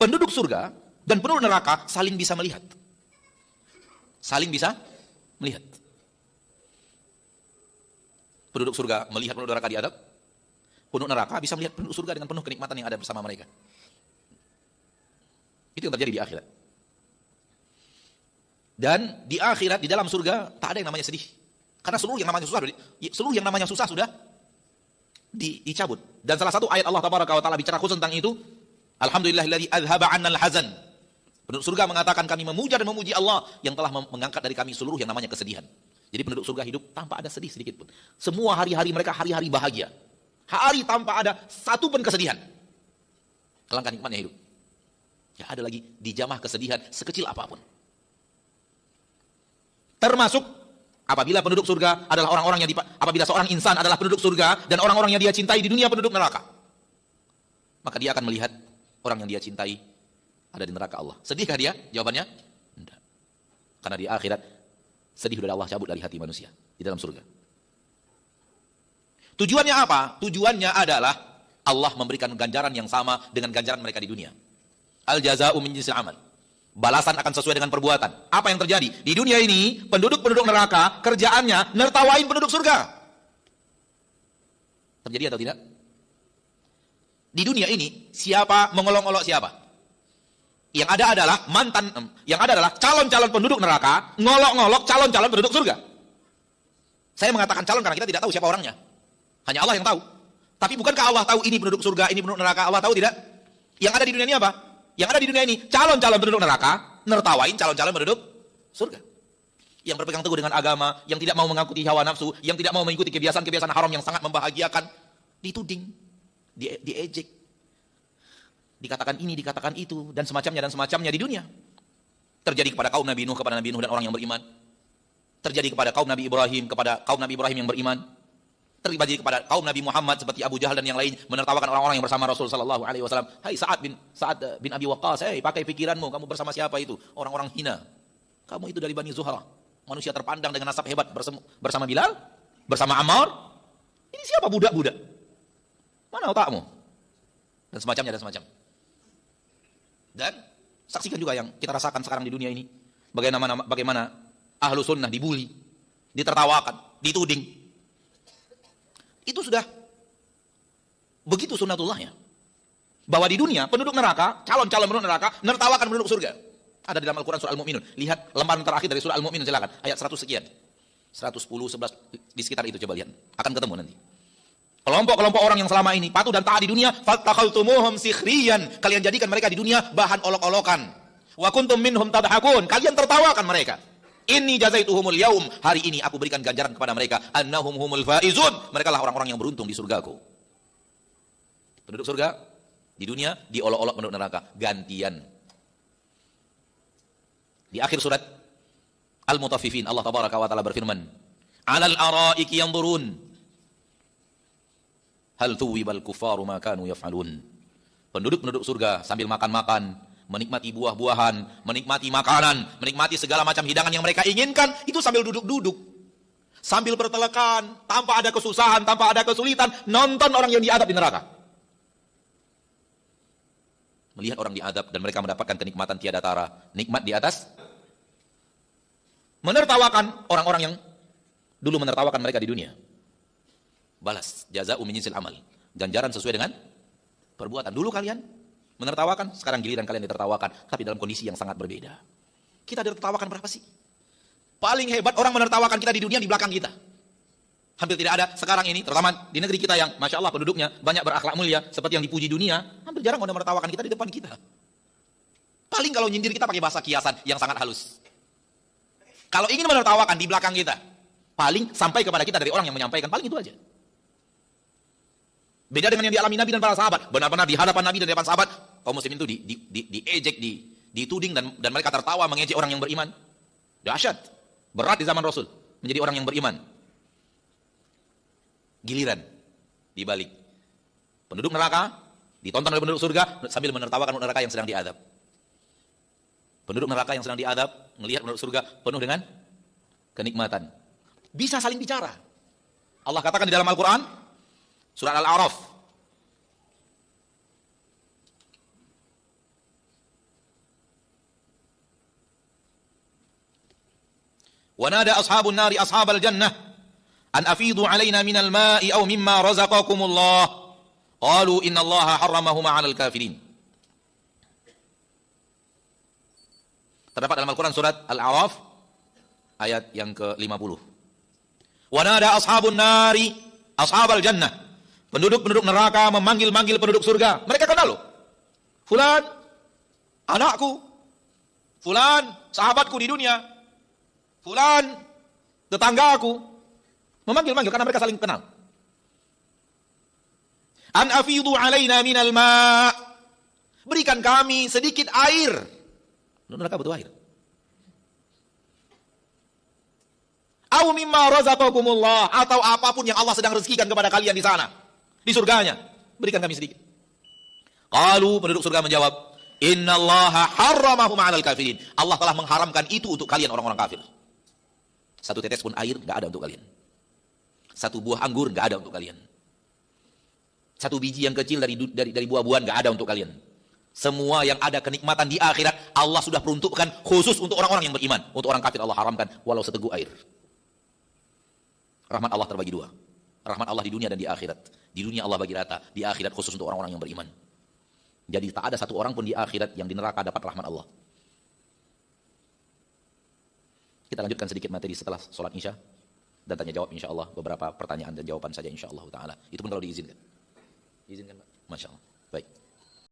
penduduk surga dan penduduk neraka saling bisa melihat. Saling bisa melihat. Penduduk surga melihat penduduk neraka diadab. Penduduk neraka bisa melihat penduduk surga dengan penuh kenikmatan yang ada bersama mereka. Itu yang terjadi di akhirat. Dan di akhirat, di dalam surga, tak ada yang namanya sedih. Karena seluruh yang namanya susah sudah dicabut. Dan salah satu ayat Allah Tabaraka wa Ta'ala bicara khusus tentang itu, Alhamdulillahilladzi adhaba 'annal hazan. Penduduk surga mengatakan kami memuja dan memuji Allah yang telah mengangkat dari kami seluruh yang namanya kesedihan. Jadi penduduk surga hidup tanpa ada sedih sedikit pun. Semua hari-hari mereka hari-hari bahagia. Hari tanpa ada satu pun kesedihan. Alangkah nikmatnya hidup. Ya ada lagi dijamah kesedihan sekecil apapun. Termasuk apabila penduduk surga adalah orang-orang yang apabila seorang insan adalah penduduk surga dan orang-orang yang dia cintai di dunia penduduk neraka, maka dia akan melihat orang yang dia cintai ada di neraka Allah. Sedihkah dia? Jawabannya tidak. Karena di akhirat sedih sudah Allah cabut dari hati manusia di dalam surga. Tujuannya apa? Tujuannya adalah Allah memberikan ganjaran yang sama dengan ganjaran mereka di dunia. Al jazaa'u min jinsil amal. Balasan akan sesuai dengan perbuatan. Apa yang terjadi? Di dunia ini, penduduk-penduduk neraka, kerjaannya nertawain penduduk surga. Terjadi atau tidak? Di dunia ini, siapa mengolok-olok siapa? Yang ada adalah calon-calon penduduk neraka, ngolok-ngolok calon-calon penduduk surga. Saya mengatakan calon karena kita tidak tahu siapa orangnya. Hanya Allah yang tahu. Tapi bukankah Allah tahu ini penduduk surga, ini penduduk neraka? Allah tahu tidak? Yang ada di dunia ini apa? Yang ada di dunia ini, calon-calon penduduk neraka, nertawain calon-calon penduduk surga. Yang berpegang teguh dengan agama, yang tidak mau mengikuti hawa nafsu, yang tidak mau mengikuti kebiasaan-kebiasaan haram yang sangat membahagiakan, dituding, diejek, dikatakan ini, dikatakan itu, dan semacamnya di dunia. Terjadi kepada kaum Nabi Nuh, dan orang yang beriman. Terjadi kepada kaum Nabi Ibrahim, kepada kaum Nabi Ibrahim yang beriman. Terjadi kepada kaum Nabi Muhammad seperti Abu Jahal dan yang lain menertawakan orang-orang yang bersama Rasul sallallahu alaihi wasallam. Hai Sa'ad bin Abi Waqqas, pakai pikiranmu, kamu bersama siapa itu? Orang-orang hina. Kamu itu dari Bani Zuhra, manusia terpandang dengan nasab hebat bersama Bilal, bersama Ammar. Ini siapa budak-budak? Mana otakmu? Dan semacamnya. Dan saksikan juga yang kita rasakan sekarang di dunia ini. Bagaimana ahlu sunnah dibully, ditertawakan, dituding. Itu sudah begitu sunnatullahnya. Bahwa di dunia penduduk neraka, calon-calon penduduk neraka nertawakan penduduk surga. Ada di dalam Al-Quran surah Al-Mu'minun. Lihat lembaran terakhir dari surah Al-Mu'minun, silakan. Ayat 100 sekian. 110, 11 di sekitar itu coba lihat. Akan ketemu nanti. Kelompok-kelompok orang yang selama ini patuh dan taat di dunia, fattakhadtumuhum sikhriyan. Kalian jadikan mereka di dunia bahan olok-olokan. Wa kuntum minhum tadhakun. Kalian tertawakan mereka. Inni jazaituhumul yaum, hari ini aku berikan ganjaran kepada mereka, annahum humul faizun, mereka lah orang-orang yang beruntung di surgaku. Penduduk surga di dunia diolok-olok penduduk neraka, gantian. Di akhir surat Al-Mutaffifin Allah Tabaraka wa Ta'ala berfirman, "Alal araiki yanzurun hal thuwibal kufaru ma kanu yaf'alun." Penduduk-penduduk surga sambil makan-makan, menikmati buah-buahan, menikmati makanan, menikmati segala macam hidangan yang mereka inginkan, itu sambil duduk-duduk. Sambil bertelekan, tanpa ada kesusahan, tanpa ada kesulitan, nonton orang yang diadab di neraka. Melihat orang diadab dan mereka mendapatkan kenikmatan tiada tara, nikmat di atas. Menertawakan orang-orang yang dulu menertawakan mereka di dunia. Balas, jazaa'u min jinsil amal. Ganjaran sesuai dengan perbuatan. Dulu kalian menertawakan, sekarang giliran kalian ditertawakan, tapi dalam kondisi yang sangat berbeda. Kita ditertawakan berapa sih? Paling hebat orang menertawakan kita di dunia di belakang kita. Hampir tidak ada sekarang ini, terutama di negeri kita yang Masya Allah penduduknya banyak berakhlak mulia, seperti yang dipuji dunia, hampir jarang orang menertawakan kita di depan kita. Paling kalau nyindir kita pakai bahasa kiasan yang sangat halus. Kalau ingin menertawakan di belakang kita, paling sampai kepada kita dari orang yang menyampaikan, paling itu aja. Beda dengan yang dialami Nabi dan para sahabat. Benar-benar di hadapan Nabi dan di hadapan sahabat, kaum muslimin itu diejek, dituding dan mereka tertawa mengejek orang yang beriman. Dahsyat. Berat di zaman Rasul menjadi orang yang beriman. Giliran dibalik. Penduduk neraka ditonton oleh penduduk surga sambil menertawakan penduduk neraka yang sedang diadab. Penduduk neraka yang sedang diadab melihat penduduk surga penuh dengan kenikmatan. Bisa saling bicara. Allah katakan di dalam Al-Quran Surat Al-A'raf Wa nada ashabun nari ashabal jannah an afidu alaina minal ma'i aw mimma razaqakumullah. Qalu innallaha harramahuma 'alal kafirin. Terdapat dalam Al-Quran surat Al-A'raf ayat yang ke-50. Wa nada ashabun nari ashabal jannah. Penduduk-penduduk neraka memanggil-manggil penduduk surga. Mereka kenal loh. Fulan, anakku. Fulan, sahabatku di dunia. Fulan, tetanggaku. Memanggil-manggil karena mereka saling kenal. An afidu alaina minal ma'. Berikan kami sedikit air. Neraka butuh air. Aw mimma razaqakumullah, atau apapun yang Allah sedang rezekikan kepada kalian di sana, di surganya, berikan kami sedikit. Qalu, penduduk surga menjawab, innallaha harramahu 'alal kafirin. Allah telah mengharamkan itu untuk kalian orang-orang kafir. Satu tetes pun air enggak ada untuk kalian. Satu buah anggur enggak ada untuk kalian. Satu biji yang kecil dari buah-buahan enggak ada untuk kalian. Semua yang ada kenikmatan di akhirat Allah sudah peruntukkan khusus untuk orang-orang yang beriman. Untuk orang kafir Allah haramkan walau seteguk air. Rahmat Allah terbagi dua. Rahmat Allah di dunia dan di akhirat. Di dunia Allah bagi rata, di akhirat khusus untuk orang-orang yang beriman. Jadi tak ada satu orang pun di akhirat yang di neraka dapat rahmat Allah. Kita lanjutkan sedikit materi setelah sholat isya dan tanya jawab insya Allah, beberapa pertanyaan dan jawaban saja insya Allah ta'ala. Itu pun kalau diizinkan. Diizinkan Pak? Masya Allah. Baik.